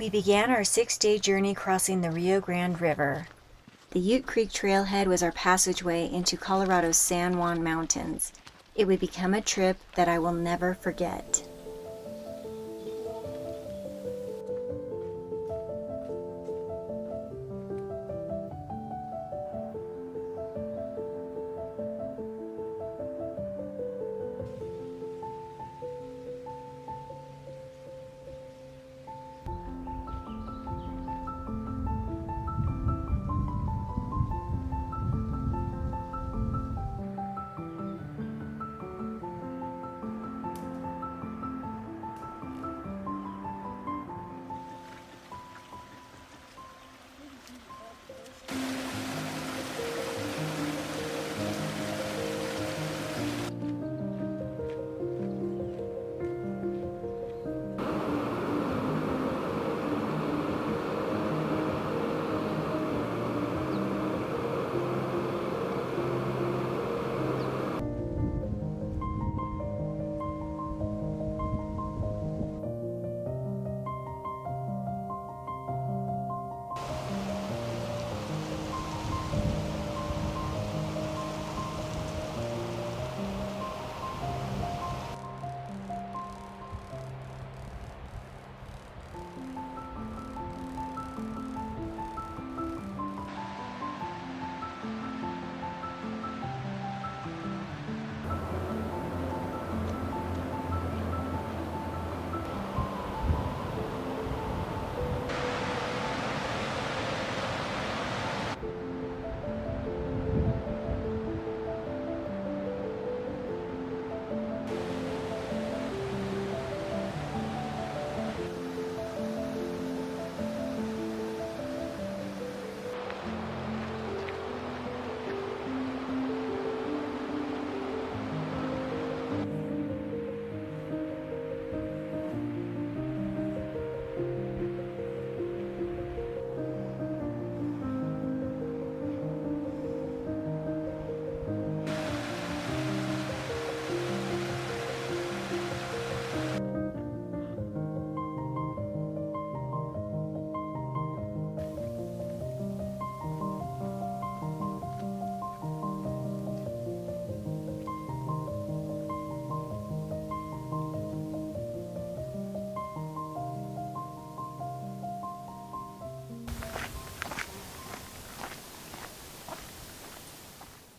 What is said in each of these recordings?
We began our 6-day journey crossing the Rio Grande River. The Ute Creek trailhead was our passageway into Colorado's San Juan Mountains. It would become a trip that I will never forget.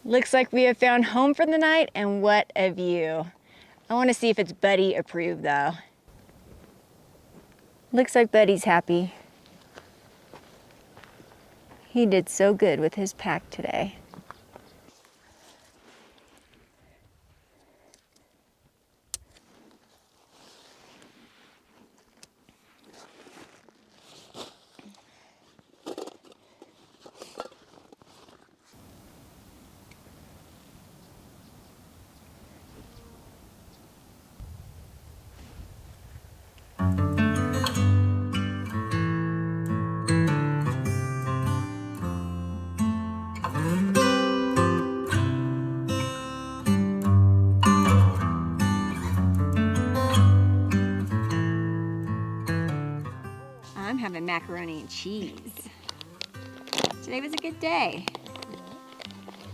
Looks like we have found home for the night, and what a view. I want to see if it's Buddy approved though. Looks like Buddy's happy. He did so good with his pack today. I'm having macaroni and cheese. Today was a good day.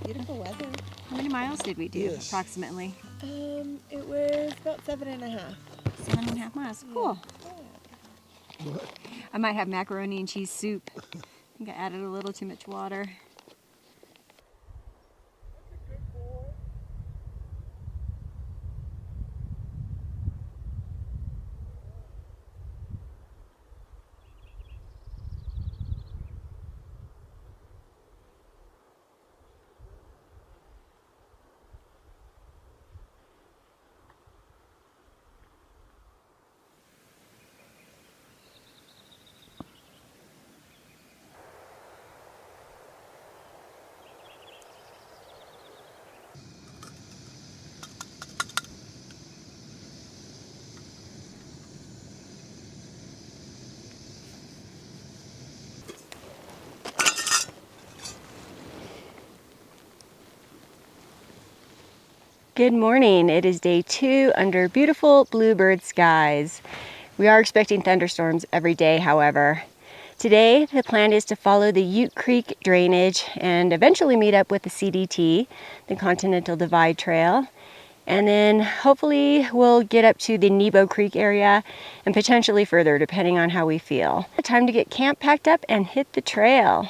Beautiful weather. How many miles did we do, approximately? It was about 7.5. 7.5 miles. Cool. Yeah. I might have macaroni and cheese soup. I think I added a little too much water. Good morning. It is day 2 under beautiful bluebird skies. We are expecting thunderstorms every day, however. Today, the plan is to follow the Ute Creek drainage and eventually meet up with the CDT, the Continental Divide Trail. And then hopefully we'll get up to the Nebo Creek area and potentially further, depending on how we feel. Time to get camp packed up and hit the trail.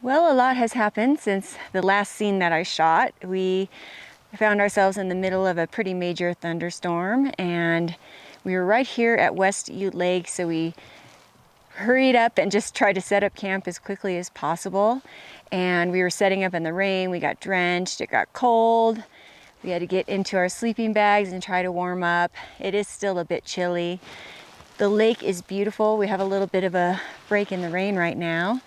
Well, a lot has happened since the last scene that I shot. We found ourselves in the middle of a pretty major thunderstorm, and we were right here at West Ute Lake, so we hurried up and just tried to set up camp as quickly as possible. And we were setting up in the rain, we got drenched, it got cold. We had to get into our sleeping bags and try to warm up. It is still a bit chilly. The lake is beautiful. We have a little bit of a break in the rain right now.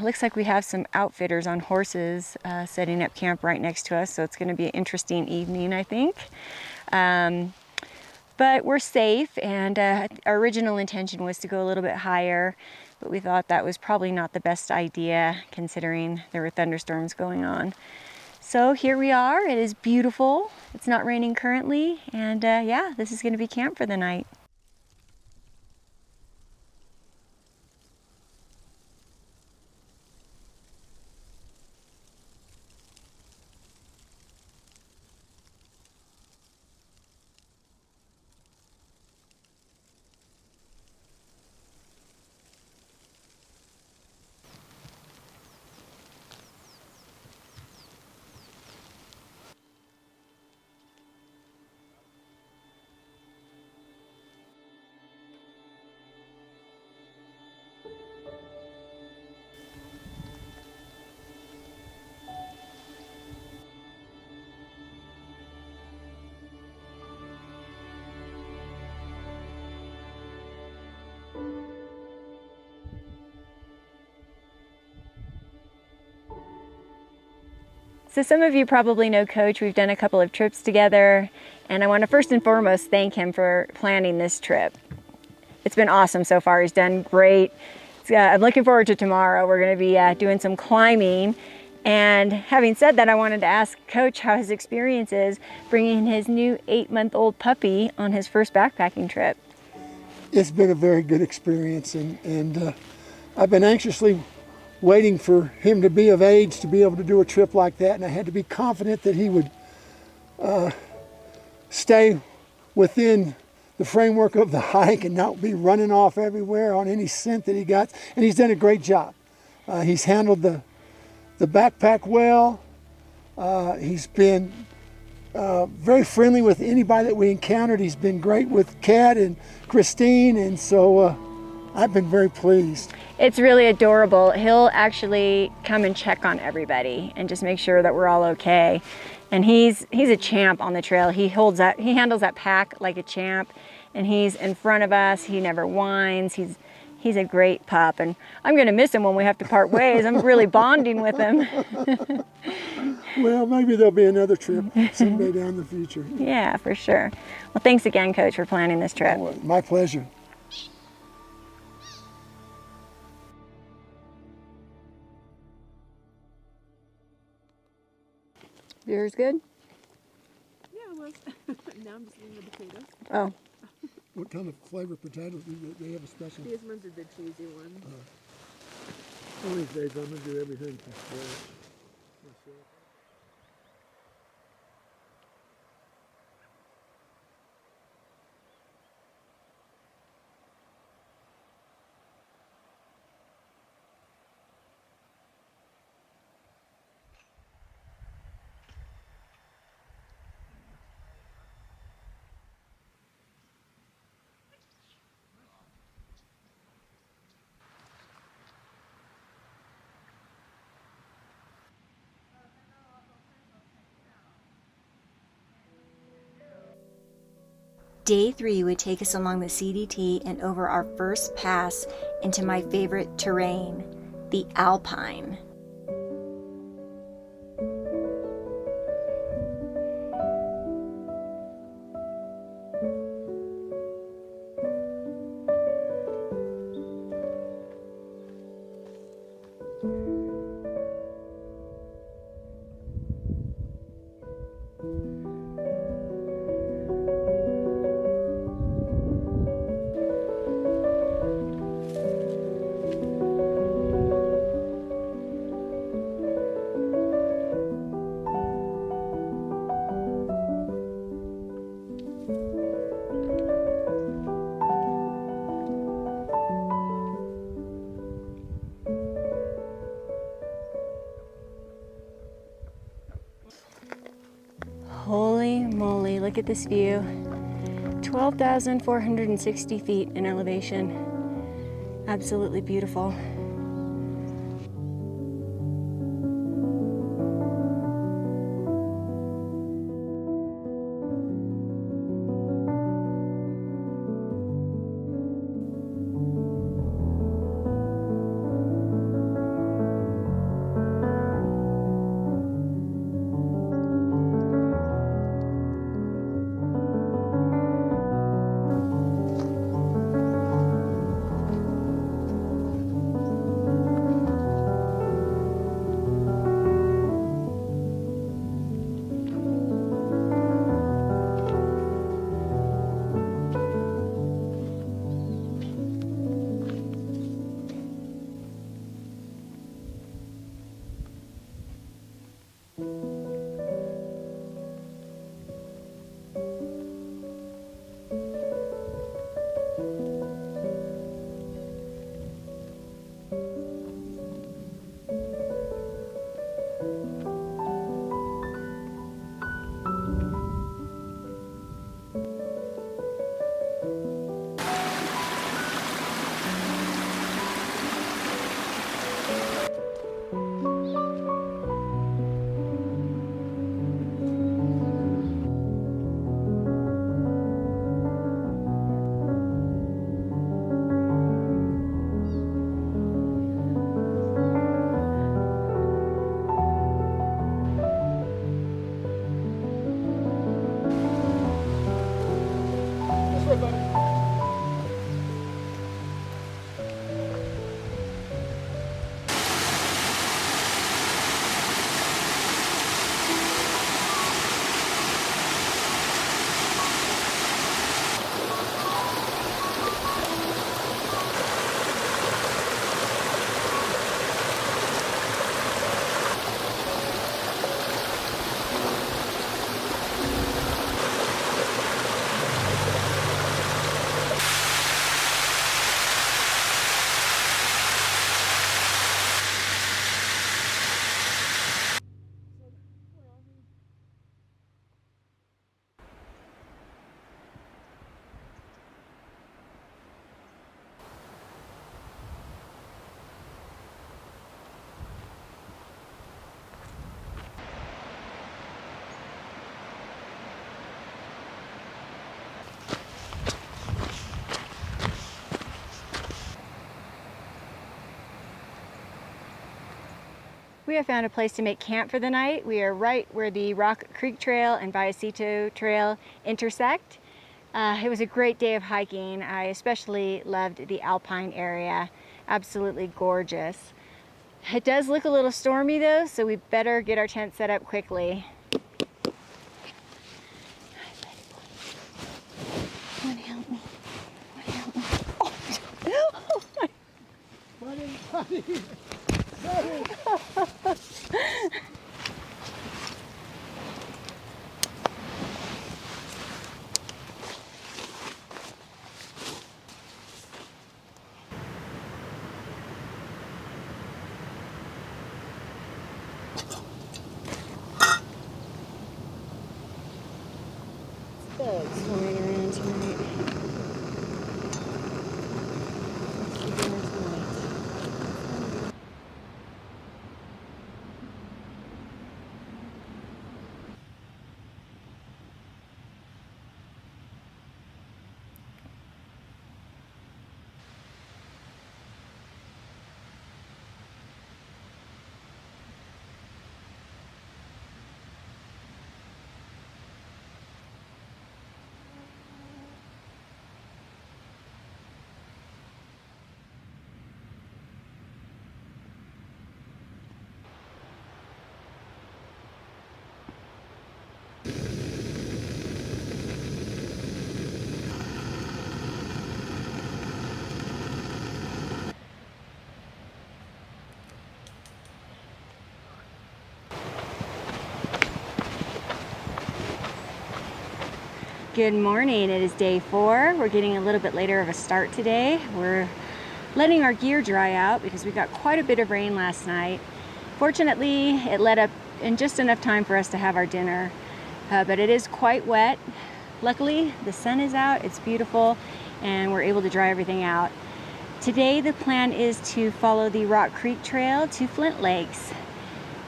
Looks like we have some outfitters on horses setting up camp right next to us, so it's going to be an interesting evening, I think. But we're safe, and our original intention was to go a little bit higher, but we thought that was probably not the best idea considering there were thunderstorms going on. So here we are. It is beautiful. It's not raining currently, and yeah, this is going to be camp for the night. So some of you probably know Coach. We've done a couple of trips together, and I want to first and foremost thank him for planning this trip. It's been awesome so far. He's done great. I'm looking forward to tomorrow. We're going to be doing some climbing. And having said that, I wanted to ask Coach how his experience is bringing his new 8-month-old puppy on his first backpacking trip. It's been a very good experience, and I've been anxiously waiting for him to be of age to be able to do a trip like that, and I had to be confident that he would stay within the framework of the hike and not be running off everywhere on any scent that he got. And he's done a great job. He's handled the backpack well. He's been very friendly with anybody that we encountered. He's been great with Kat and Christine, and so I've been very pleased. It's really adorable. He'll actually come and check on everybody and just make sure that we're all okay. And he's a champ on the trail. He handles that pack like a champ, and he's in front of us. He never whines. He's a great pup, and I'm going to miss him when we have to part ways. I'm really bonding with him. Well, maybe there'll be another trip someday down in the future. Yeah, for sure. Well, thanks again, Coach, for planning this trip. Oh, my pleasure. Yours good? Yeah, it was. Now I'm just eating the potatoes. Oh. What kind of flavor potatoes do they have a special? These ones are the cheesy ones. One of these days I'm going to do everything from scratch. Day 3 would take us along the CDT and over our first pass into my favorite terrain, the Alpine. Holy moly, look at this view. 12,460 feet in elevation. Absolutely beautiful. We have found a place to make camp for the night. We are right where the Rock Creek Trail and Vallecito Trail intersect. It was a great day of hiking. I especially loved the Alpine area. Absolutely gorgeous. It does look a little stormy though, so we better get our tent set up quickly. Come on, help me. Come on, help me. Oh, Buddy. It's flying around tonight. Let's see dinner tonight. Good morning, it is day 4. We're getting a little bit later of a start today. We're letting our gear dry out because we got quite a bit of rain last night. Fortunately, it let up in just enough time for us to have our dinner, but it is quite wet. Luckily, the sun is out, it's beautiful, and we're able to dry everything out. Today, the plan is to follow the Rock Creek Trail to Flint Lakes.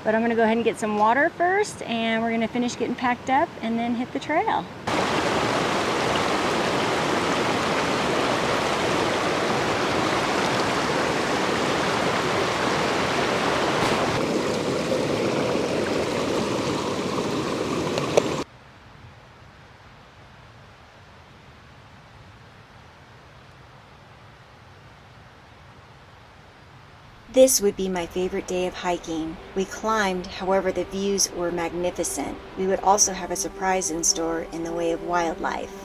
But I'm gonna go ahead and get some water first, and we're gonna finish getting packed up and then hit the trail. This would be my favorite day of hiking. We climbed, however the views were magnificent. We would also have a surprise in store in the way of wildlife.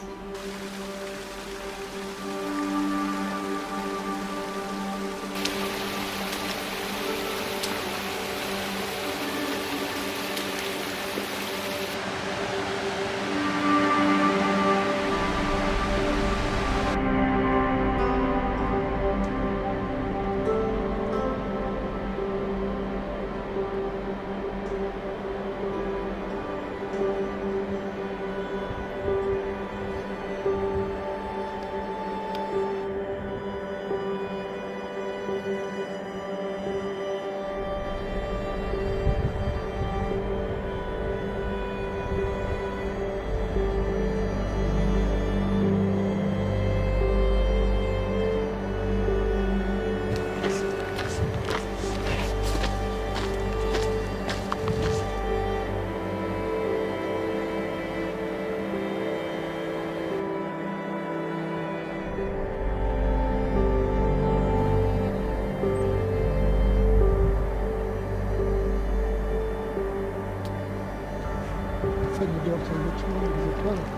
Which one is it running?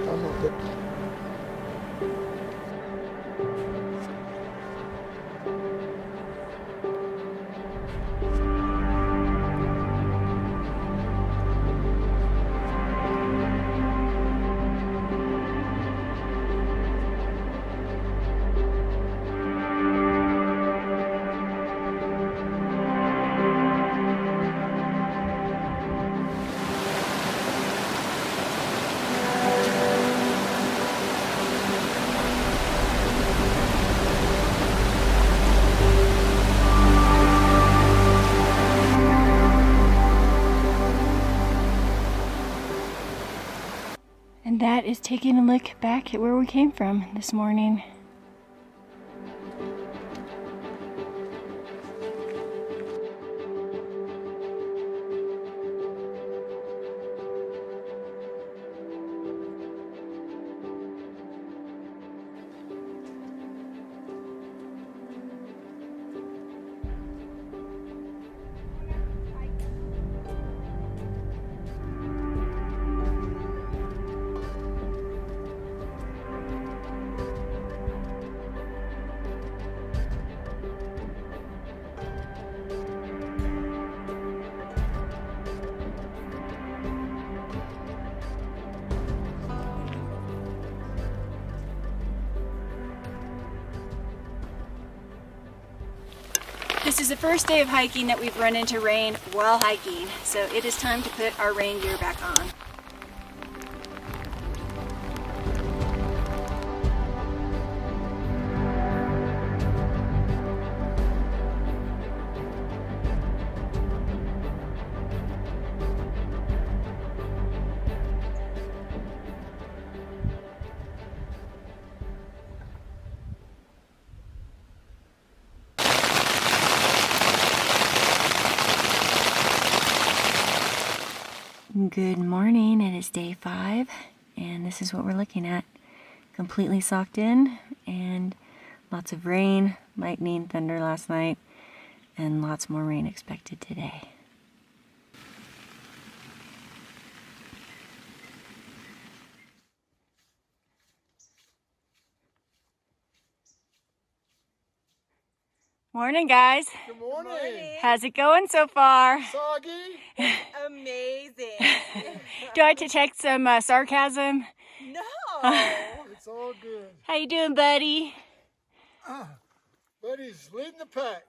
I'm not good. And that is taking a look back at where we came from this morning. the first day of hiking that we've run into rain while hiking, so it is time to put our rain gear back on. Good morning, it is day 5, and this is what we're looking at. Completely socked in, and lots of rain, lightning, thunder last night, and lots more rain expected today. Morning, guys. Good morning. How's it going so far? Soggy. Amazing. Do I have to take some sarcasm? No. It's all good. How you doing, buddy? Buddy's leading the pack.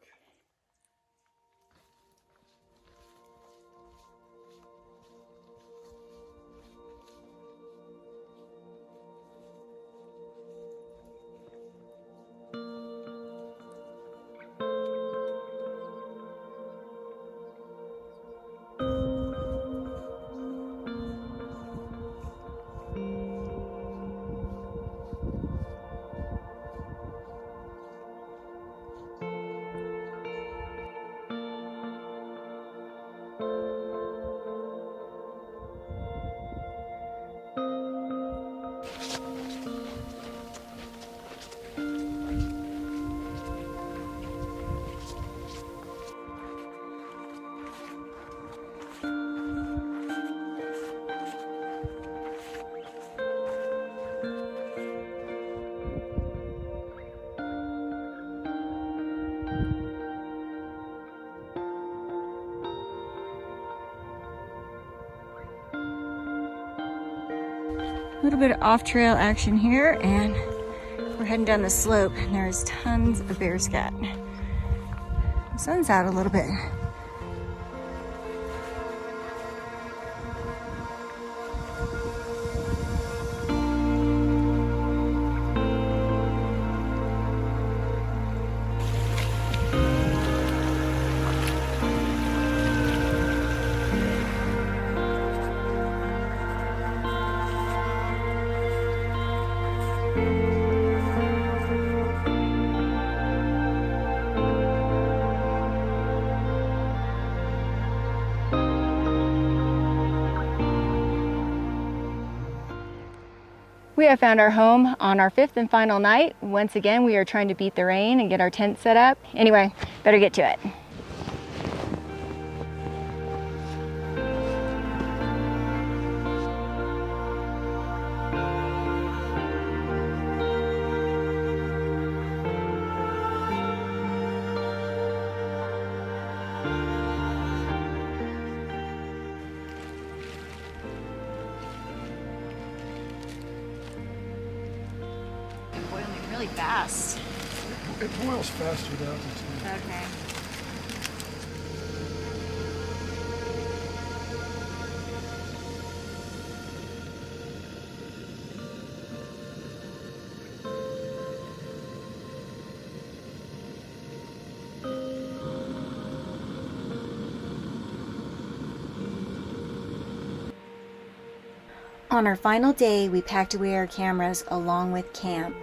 A little bit of off-trail action here, and we're heading down the slope, and there's tons of bear scat. The sun's out a little bit. We have found our home on our 5th and final night. Once again, we are trying to beat the rain and get our tent set up. Anyway, better get to it. Really fast. It boils faster at altitude. Okay. On our final day, we packed away our cameras along with camp.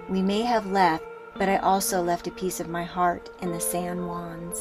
We may have left, but I also left a piece of my heart in the San Juans.